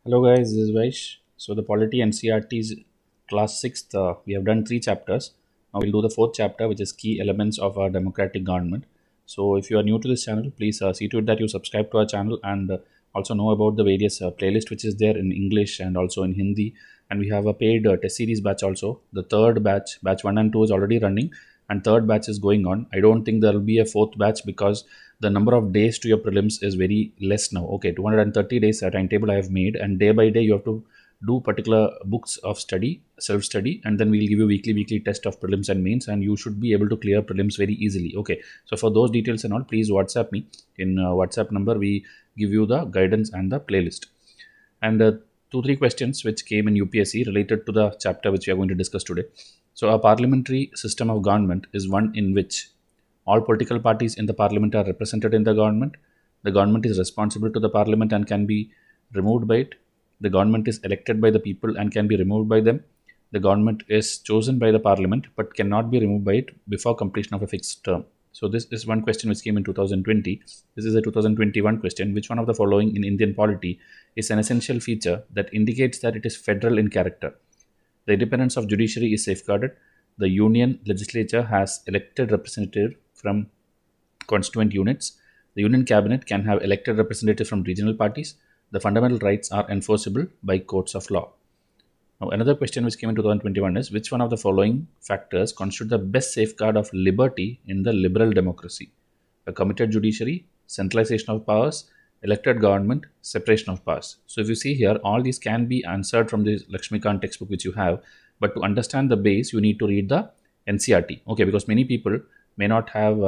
Hello guys, this is Vysh. So the Polity Ncrt's class 6th, we have done 3 chapters. Now we'll do the 4th chapter, which is key elements of our democratic government. So if you are new to this channel, please see to it that you subscribe to our channel and also know about the various playlist which is there in English and also in Hindi. And we have a paid test series batch also. The third batch, batch 1 and 2 is already running and third batch is going on. I don't think there will be a fourth batch because the number of days to your prelims is very less now. Okay, 230 days timetable I have made, and day by day you have to do particular books of study, self-study, and then we'll give you weekly test of prelims and mains, and you should be able to clear prelims very easily. Okay, so for those details and all, please WhatsApp me. In WhatsApp number, we give you the guidance and the playlist. And 2-3 questions which came in UPSC related to the chapter which we are going to discuss today. So a parliamentary system of government is one in which all political parties in the parliament are represented in the government. The government is responsible to the parliament and can be removed by it. The government is elected by the people and can be removed by them. The government is chosen by the parliament but cannot be removed by it before completion of a fixed term. So this is one question which came in 2020. This is a 2021 question. Which one of the following in Indian polity is an essential feature that indicates that it is federal in character? The independence of judiciary is safeguarded. The union legislature has elected representative from constituent units. The union cabinet can have elected representatives from regional parties. The fundamental rights are enforceable by courts of law. Now, another question which came in 2021 is which one of the following factors constitute the best safeguard of liberty in the liberal democracy? A committed judiciary, centralization of powers, elected government, separation of powers. So if you see here, all these can be answered from the Lakshmikant textbook which you have, but to understand the base, you need to read the NCRT. Okay, because many people may not have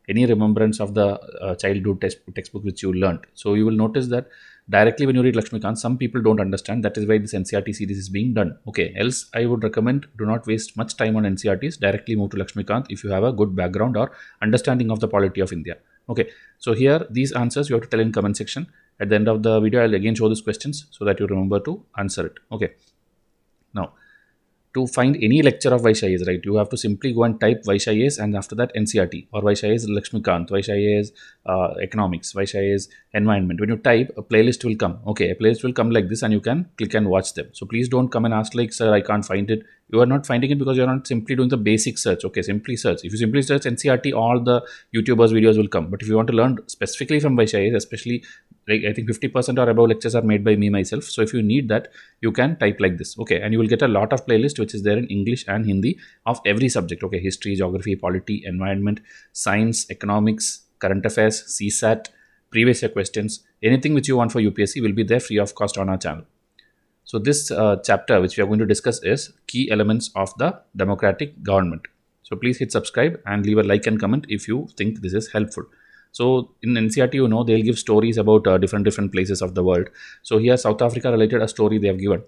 any remembrance of the childhood textbook which you learned. So you will notice that directly when you read Lakshmikant, some people don't understand. That is why this NCRT series is being done. Okay, else I would recommend do not waste much time on NCRTs. Directly move to Lakshmikant if you have a good background or understanding of the polity of India. Okay, so here these answers you have to tell in comment section. At the end of the video, I'll again show these questions so that you remember to answer it. Okay, now to find any lecture of Vysh Ias, right, you have to simply go and type Vysh Ias and after that NCRT or Vysh Ias Lakshmikant, Vysh Ias economics, Vysh Ias environment. When you type, a playlist will come. Okay, a playlist will come like this and you can click and watch them. So please don't come and ask like, sir, I can't find it. You are not finding it because you are not simply doing the basic search. Okay, simply search. If you simply search NCRT, all the YouTubers videos will come. But if you want to learn specifically from Vysh Ias, especially like I think 50% or above lectures are made by me myself. So if you need that, you can type like this. Okay, and you will get a lot of playlist which is there in English and Hindi of every subject. Okay, history, geography, polity, environment, science, economics, current affairs, CSAT, previous year questions, anything which you want for UPSC will be there free of cost on our channel. So this chapter which we are going to discuss is key elements of the democratic government. So please hit subscribe and leave a like and comment if you think this is helpful. So in NCRT, you know, they'll give stories about different places of the world. So here South Africa related a story they have given.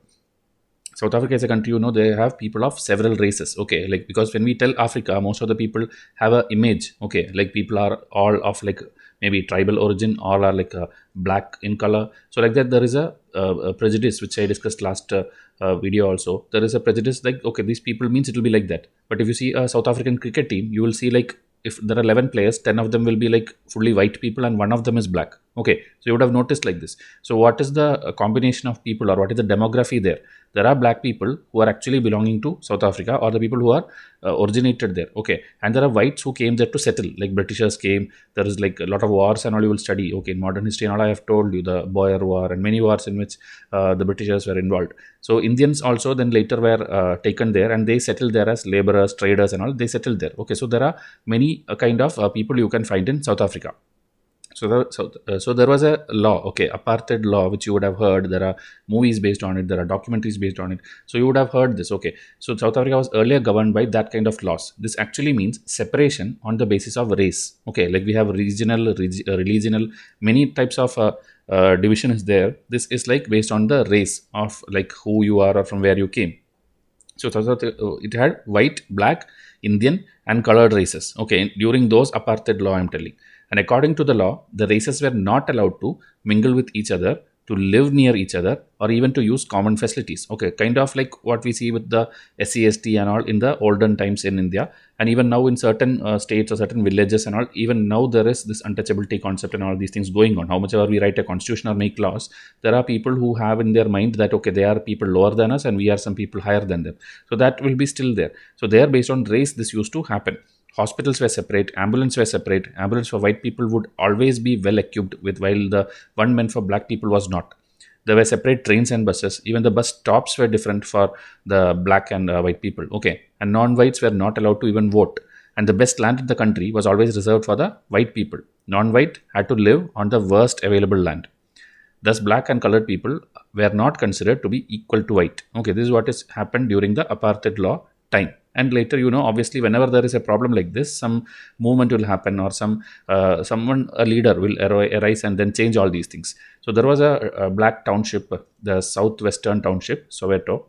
South Africa is a country, you know, they have people of several races. Okay, like because when we tell Africa, most of the people have a image. Okay, like people are all of like maybe tribal origin, all are like black in color. So like that, there is a prejudice which I discussed last video also. There is a prejudice like, okay, these people means it will be like that. But if you see a South African cricket team, you will see like if there are 11 players, 10 of them will be like fully white people and one of them is black. Okay, so you would have noticed like this. So what is the combination of people or what is the demography there? There are black people who are actually belonging to South Africa or the people who are originated there. Okay, and there are whites who came there to settle, like Britishers came. There is like a lot of wars and all you will study. Okay, in modern history and all I have told you, the Boer War and many wars in which the Britishers were involved. So Indians also then later were taken there and they settled there as laborers, traders and all. They settled there. Okay, so there are many kind of people you can find in South Africa. So there was a law, okay, Apartheid Law, which you would have heard. There are movies based on it. There are documentaries based on it. So you would have heard this, okay. So South Africa was earlier governed by that kind of laws. This actually means separation on the basis of race. Okay, like we have regional, regional, many types of division is there. This is like based on the race of like who you are or from where you came. So it had white, black, Indian and colored races. Okay, during those Apartheid Law, I'm telling. And according to the law, the races were not allowed to mingle with each other to live near each other, or even to use common facilities. Okay, kind of like what we see with the SC/ST and all in the olden times in India, and even now in certain states or certain villages and all. Even now there is this untouchability concept and all these things going on. How much ever we write a constitution or make laws, there are people who have in their mind that okay, they are people lower than us and we are some people higher than them. So that will be still there. So there, based on race, this used to happen. Hospitals were separate, ambulance were separate. Ambulance for white people would always be well equipped with, while the one meant for black people was not. There were separate trains and buses. Even the bus stops were different for the black and white people. Okay, and non-whites were not allowed to even vote. And the best land in the country was always reserved for the white people. Non-white had to live on the worst available land. Thus, black and colored people were not considered to be equal to white. Okay, this is what has happened during the Apartheid Law time. And later, obviously, whenever there is a problem like this, some movement will happen, or a leader will arise and then change all these things. So there was a black township, the southwestern township, Soweto.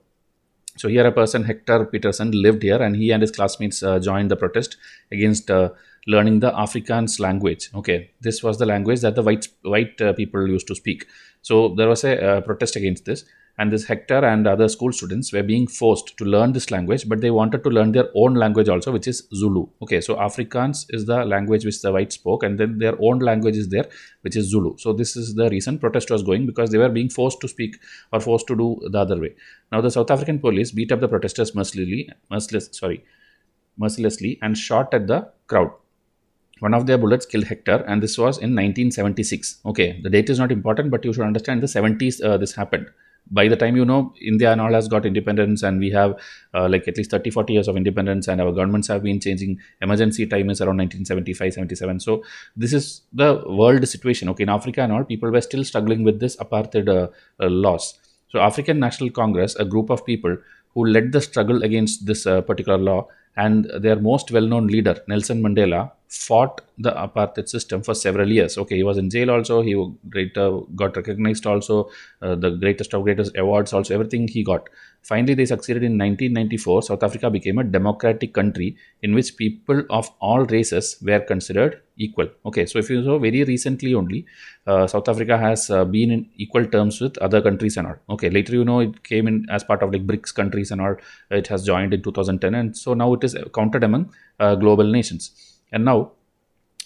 So here a person, Hector Peterson, lived here, and he and his classmates joined the protest against learning the Afrikaans language. Okay, this was the language that the white people used to speak. So there was a protest against this. And this Hector and other school students were being forced to learn this language, but they wanted to learn their own language also, which is Zulu. Okay, so Afrikaans is the language which the whites spoke, and then their own language is there, which is Zulu. So this is the reason protest was going, because they were being forced to speak or forced to do the other way. Now the South African police beat up the protesters mercilessly and shot at the crowd. One of their bullets killed Hector, and this was in 1976. Okay, the date is not important, but you should understand the 70s this happened. By the time India and all has got independence, and we have like at least 30-40 years of independence, and our governments have been changing. Emergency time is around 1975-77. So this is the world situation. Okay, in Africa and all, people were still struggling with this apartheid laws. So African National Congress, a group of people who led the struggle against this particular law, and their most well-known leader, Nelson Mandela, fought the apartheid system for several years. Okay, he was in jail also, he got recognized also, the greatest of greatest awards also, everything he got. Finally, they succeeded in 1994. South Africa became a democratic country in which people of all races were considered equal. Okay, so if you know, very recently only, South Africa has been in equal terms with other countries and all. Okay, later it came in as part of like BRICS countries and all. It has joined in 2010, and so now it is counted among global nations. And now,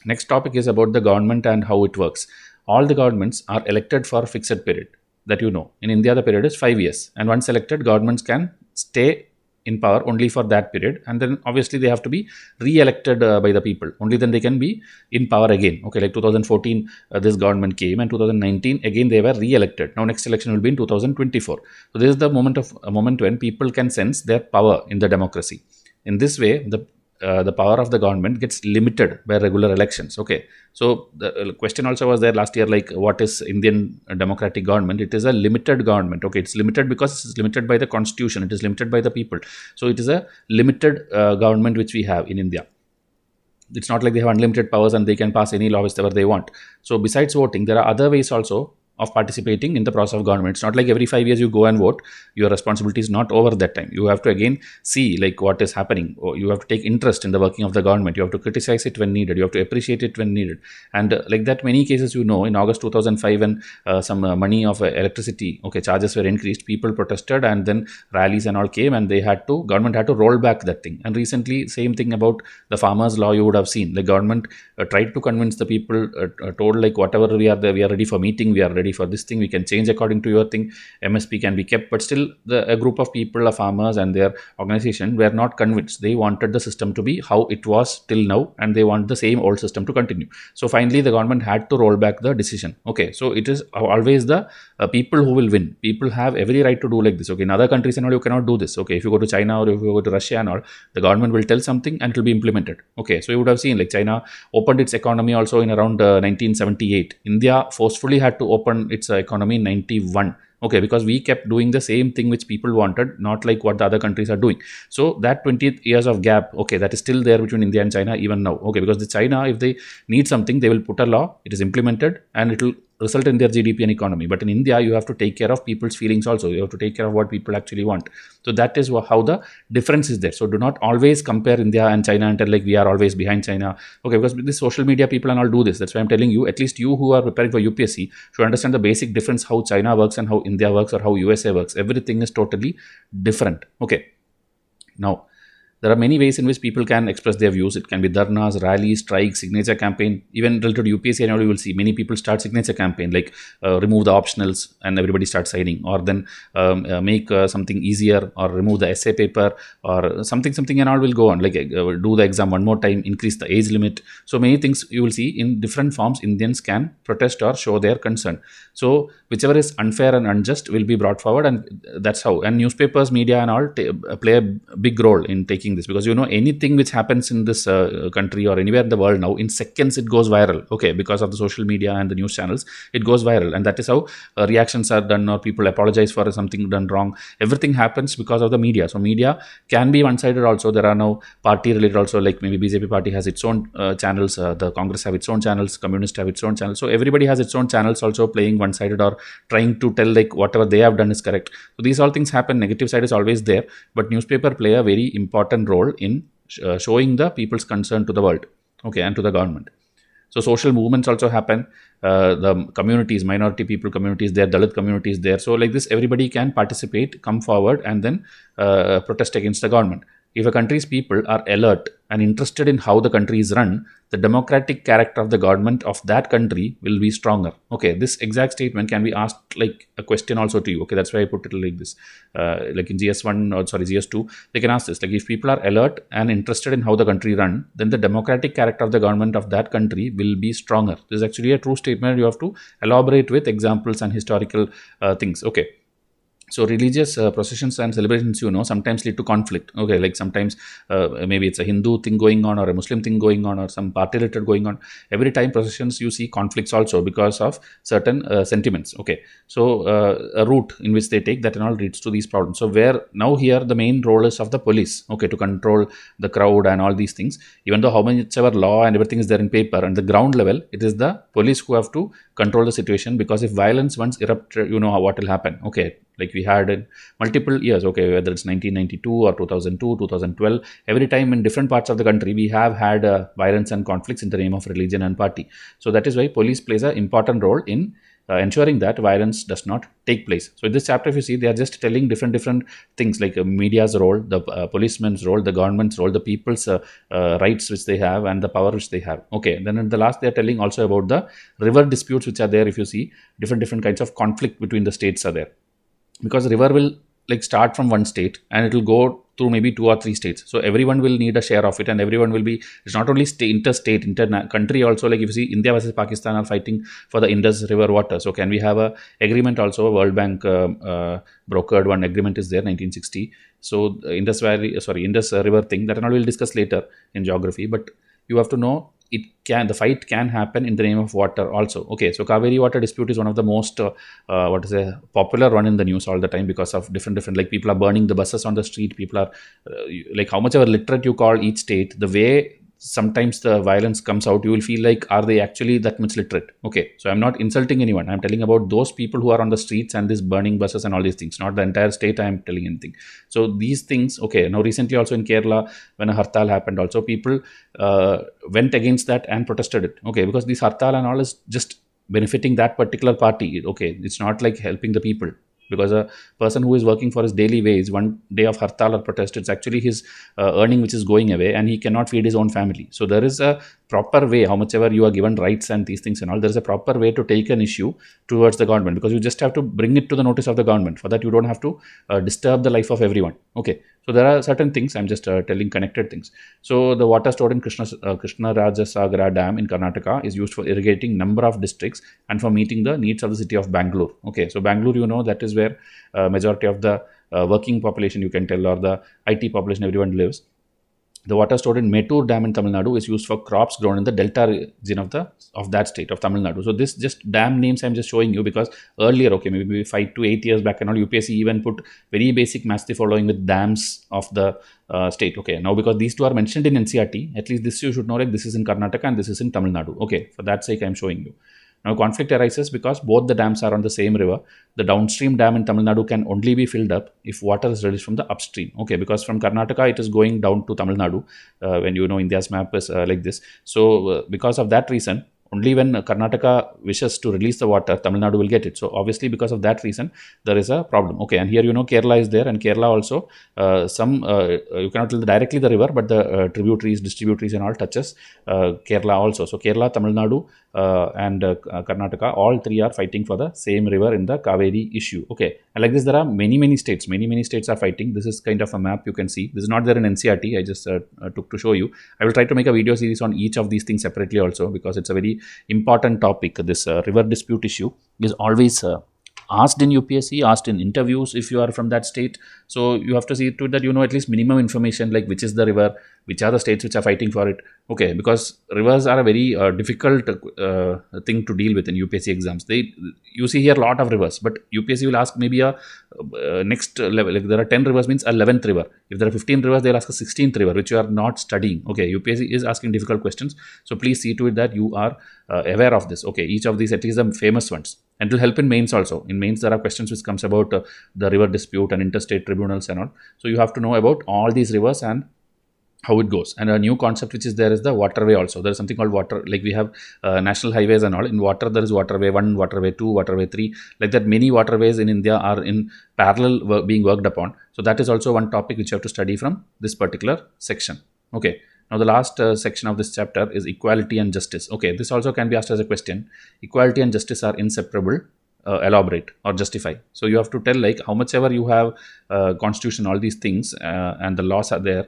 next topic is about the government and how it works. All the governments are elected for a fixed period. That in India the period is 5 years, and once elected, governments can stay in power only for that period, and then obviously they have to be re-elected by the people. Only then they can be in power again. Okay, like 2014 this government came, and 2019 again they were re-elected. Now next election will be in 2024. So this is the moment when people can sense their power in the democracy. In this way, the power of the government gets limited by regular elections. Okay, so the question also was there last year, like what is Indian democratic government? It is a limited government. Okay, it's limited because it's limited by the constitution, it is limited by the people. So it is a limited government which we have in India. It's not like they have unlimited powers and they can pass any law whichever they want. So besides voting, there are other ways also of participating in the process of government. It's not like every 5 years you go and vote. Your responsibility is not over that time. You have to again see like what is happening. Or you have to take interest in the working of the government. You have to criticize it when needed. You have to appreciate it when needed. And like that, many cases in August 2005 when some money of electricity charges were increased, people protested, and then rallies and all came, and government had to roll back that thing. And recently, same thing about the farmers law. You would have seen the government tried to convince the people, told like whatever we are there, we are ready for meeting, we are ready for this thing, we can change according to your thing, MSP can be kept, but still a group of people, of farmers and their organization, were not convinced. They wanted the system to be how it was till now, and they want the same old system to continue. So finally the government had to roll back the decision. Okay, so it is always the people who will win. People have every right to do like this. Okay, in other countries and all, you cannot do this. Okay, if you go to China or if you go to Russia and all, the government will tell something and it will be implemented. Okay, so you would have seen like China opened its economy also in around 1978. India forcefully had to open its economy in 91. Okay, because we kept doing the same thing which people wanted, not like what the other countries are doing. So that 20 years of gap, okay, that is still there between India and China even now. Okay, because the China, if they need something, they will put a law, it is implemented, and it will result in their GDP and economy. But in India, you have to take care of people's feelings also. You have to take care of what people actually want. So that is how the difference is there. So do not always compare India and China and tell like we are always behind China. Okay, because with this social media, people and all do this. That's why I'm telling you, at least you who are preparing for UPSC should understand the basic difference, how China works and how India works or how USA works. Everything is totally different. Okay. Now, there are many ways in which people can express their views. It can be dharnas, rallies, strikes, signature campaign. Even related to UPSC, you will see many people start signature campaign, like remove the optionals and everybody starts signing, or then make something easier, or remove the essay paper, or something and all will go on, like do the exam one more time, increase the age limit. So many things you will see in different forms Indians can protest or show their concern. So whichever is unfair and unjust will be brought forward, and that's how. And newspapers, media and all play a big role in taking this, because anything which happens in this country or anywhere in the world now, in seconds it goes viral. Okay, because of the social media and the news channels, it goes viral, and that is how reactions are done, or people apologize for something done wrong. Everything happens because of the media. So media can be one-sided also. There are now party related also, like maybe BJP party has its own channels, the Congress have its own channels, Communist have its own channels. So everybody has its own channels also playing one-sided or trying to tell like whatever they have done is correct. So these all things happen. Negative side is always there, but newspaper play a very important role in showing the people's concern to the world, okay, and to the government. So social movements also happen. The communities, minority people communities there, Dalit communities there. So like this, everybody can participate, come forward, and then protest against the government. If a country's people are alert and interested in how the country is run, the democratic character of the government of that country will be stronger. Okay, this exact statement can be asked like a question also to you. Okay, that's why I put it like this. Like in GS1 or GS2, they can ask this. Like if people are alert and interested in how the country run, then the democratic character of the government of that country will be stronger. This is actually a true statement. You have to elaborate with examples and historical things. Okay. So religious processions and celebrations, sometimes lead to conflict. Okay, like sometimes maybe it's a Hindu thing going on or a Muslim thing going on or some party related going on. Every time processions, you see conflicts also because of certain sentiments. Okay, so a route in which they take that and all leads to these problems. So where now here the main role is of the police, okay, to control the crowd and all these things. Even though how much ever law and everything is there in paper, and the ground level, it is the police who have to control the situation, because if violence once erupted, what will happen. Okay, like we had in multiple years, okay, whether it's 1992 or 2002, 2012, every time in different parts of the country, we have had violence and conflicts in the name of religion and party. So that is why police plays an important role in ensuring that violence does not take place. So in this chapter, if you see, they are just telling different things, like media's role, the policeman's role, the government's role, the people's rights which they have, and the power which they have. Okay, then in the last, they are telling also about the river disputes which are there. If you see, different kinds of conflict between the states are there, because the river will like start from one state and it will go through maybe 2 or 3 states. So everyone will need a share of it, and everyone will be, it's not only interstate, country also. Like if you see, India versus Pakistan are fighting for the Indus River water. So can we have a agreement also? A World Bank brokered one agreement is there, 1960. So Indus River thing, that and all we'll discuss later in geography. But you have to know, the fight can happen in the name of water also. Okay, so Kaveri water dispute is one of the most popular one in the news all the time, because of different, like people are burning the buses on the street. People are like, how much ever literate you call each state, the way sometimes the violence comes out, you will feel like, are they actually that much literate? Okay, so I'm not insulting anyone. I'm telling about those people who are on the streets and this burning buses and all these things, not the entire state I'm telling anything. So these things, okay, now recently also in Kerala, when a hartal happened also, people went against that and protested it. Okay, because this hartal and all is just benefiting that particular party. Okay, it's not like helping the people. Because a person who is working for his daily wage, one day of hartal or protest, it's actually his earning which is going away, and he cannot feed his own family. So there is a proper way, how much ever you are given rights and these things and all, there is a proper way to take an issue towards the government, because you just have to bring it to the notice of the government. For that, you don't have to disturb the life of everyone. Okay, so there are certain things, I'm just telling connected things. So the water stored in Krishnarajasagara Dam in Karnataka is used for irrigating number of districts and for meeting the needs of the city of Bangalore. Okay, so Bangalore, that is where majority of the working population, you can tell, or the IT population, everyone lives. the water stored in Mettur Dam in Tamil Nadu is used for crops grown in the delta region of that state of Tamil Nadu. So this just dam names I'm just showing you because earlier, okay, maybe 5 to 8 years back and all, UPSC even put very basic maths following with dams of the state. Okay, now because these two are mentioned in NCRT, at least this you should know, like this is in Karnataka and this is in Tamil Nadu. Okay, for that sake I'm showing you. Now conflict arises because both the dams are on the same river. The downstream dam in Tamil Nadu can only be filled up if water is released from the upstream. Okay, because from Karnataka it is going down to Tamil Nadu. When you know India's map is like this. So because of that reason, only when Karnataka wishes to release the water, Tamil Nadu will get it. So obviously because of that reason, there is a problem. Okay, and here you know Kerala is there, and Kerala also you cannot tell directly the river, but the tributaries, distributaries and all touches Kerala also. So Kerala, Tamil Nadu and Karnataka, all three are fighting for the same river in the Kaveri issue. Okay, and like this there are many states, many states are fighting. This is kind of a map you can see. This is not there in NCRT. I just took to show you. I will try to make a video series on each of these things separately also, because it's a very important topic. This river dispute issue is always asked in UPSC, asked in interviews if you are from that state. So you have to see to it that you know at least minimum information, like which is the river, which are the states which are fighting for it. Okay, because rivers are a very difficult thing to deal with in UPSC exams. You see here a lot of rivers, but UPSC will ask maybe a next level. If there are 10 rivers, means 11th river. If there are 15 rivers, they'll ask a 16th river, which you are not studying. Okay, UPSC is asking difficult questions. So please see to it that you are aware of this. Okay, each of these, at least the famous ones. And it will help in mains also. In mains, there are questions which comes about the river dispute and interstate tribunals and all. So you have to know about all these rivers and how it goes. And a new concept which is there is the waterway also. There is something called water, like we have national highways and all. In water, there is waterway 1, waterway 2, waterway 3. Like that, many waterways in India are in parallel being worked upon. So that is also one topic which you have to study from this particular section. Okay. Now the last section of this chapter is equality and justice. Okay, this also can be asked as a question. Equality and justice are inseparable. Elaborate or justify. So you have to tell like how much ever you have constitution, all these things and the laws are there.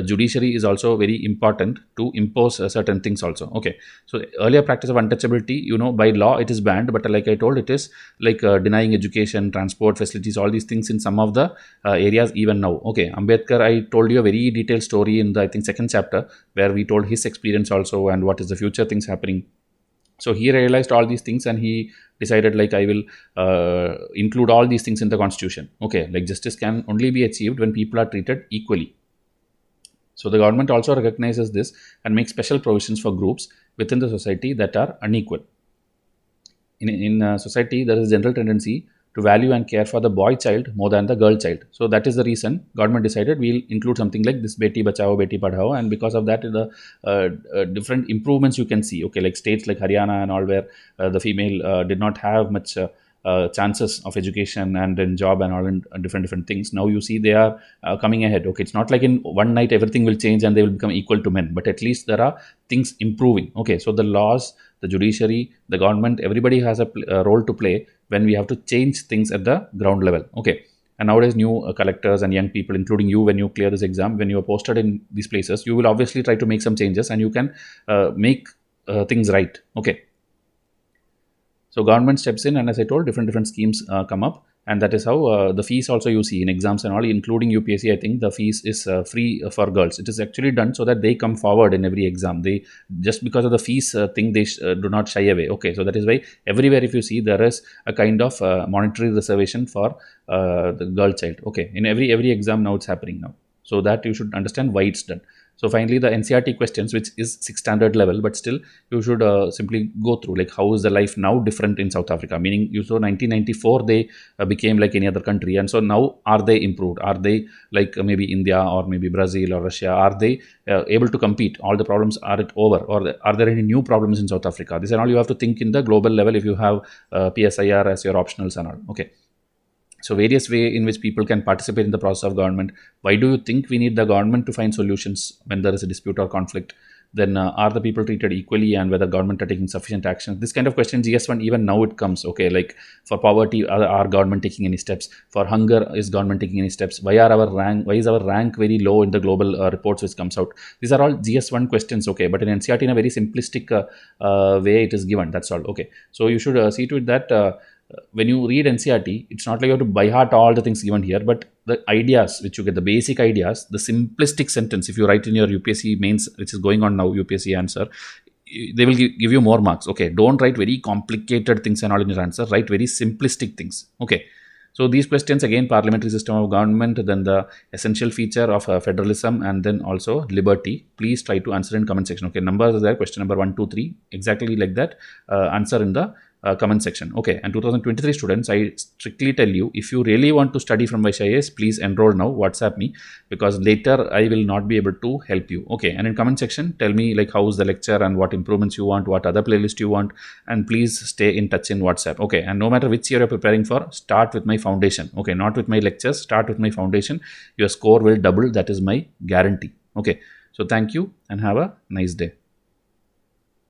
Judiciary is also very important to impose certain things also. Okay, so earlier practice of untouchability, you know, by law it is banned, but like I told, it is like denying education, transport facilities, all these things in some of the areas even now. Okay, Ambedkar, I told you a very detailed story in the I think 2nd chapter where we told his experience also and what is the future things happening. So he realized all these things and he decided like I will include all these things in the constitution. Okay, like justice can only be achieved when people are treated equally. So the government also recognizes this and makes special provisions for groups within the society that are unequal. In society, there is a general tendency to value and care for the boy child more than the girl child. So that is the reason government decided we'll include something like this Beti Bachao, Beti Padhao, and because of that the different improvements you can see. Okay, like states like Haryana and all where the female did not have much chances of education and in job and all in different things. Now you see they are coming ahead. Okay, it's not like in one night everything will change and they will become equal to men, but at least there are things improving. Okay, so the laws, the judiciary, the government, everybody has a role to play when we have to change things at the ground level. Okay, and nowadays new collectors and young people, including you, when you clear this exam, when you are posted in these places, you will obviously try to make some changes and you can make things right. Okay. So government steps in, and as I told, different schemes come up, and that is how the fees also you see in exams and all, including UPSC. I think the fees is free for girls. It is actually done so that they come forward in every exam. They just because of the fees thing, they do not shy away. Okay, so that is why everywhere if you see there is a kind of monetary reservation for the girl child. Okay, in every exam now it's happening now. So that you should understand why it's done. So finally, the Ncrt questions, which is 6th standard level, but still you should simply go through like how is the life now different in South Africa. Meaning you saw 1994 they became like any other country, and so now are they improved? Are they like maybe India or maybe Brazil or Russia? Are they able to compete? All the problems, are it over, or are there any new problems in South Africa? These are all you have to think in the global level if you have PSIR as your optionals and all. Okay. So various way in which people can participate in the process of government. Why do you think we need the government to find solutions when there is a dispute or conflict? Then are the people treated equally, and whether government are taking sufficient action? This kind of question, GS1, even now it comes. Okay, like for poverty, are government taking any steps? For hunger, is government taking any steps? Why is our rank very low in the global reports which comes out? These are all GS1 questions. Okay, but in NCRT in a very simplistic way it is given. That's all. Okay, so you should see to it that when you read NCRT, it's not like you have to by heart all the things given here, but the ideas which you get, the basic ideas, the simplistic sentence, if you write in your UPSC mains, which is going on now, UPSC answer, they will give you more marks. Okay, don't write very complicated things and all in your answer, write very simplistic things. Okay, so these questions, again, parliamentary system of government, then the essential feature of federalism, and then also liberty. Please try to answer in comment section. Okay, numbers are there, question number 1, 2, 3, exactly like that. Answer in the comment section. Okay, and 2023 students, I strictly tell you, if you really want to study from Vysh Ias, please enroll now, WhatsApp me, because later I will not be able to help you. Okay, and in comment section, tell me like how's the lecture and what improvements you want, what other playlist you want, and please stay in touch in WhatsApp. Okay, and no matter which year you're preparing for, start with my foundation. Okay, not with my lectures, start with my foundation. Your score will double, that is my guarantee. Okay, so thank you and have a nice day.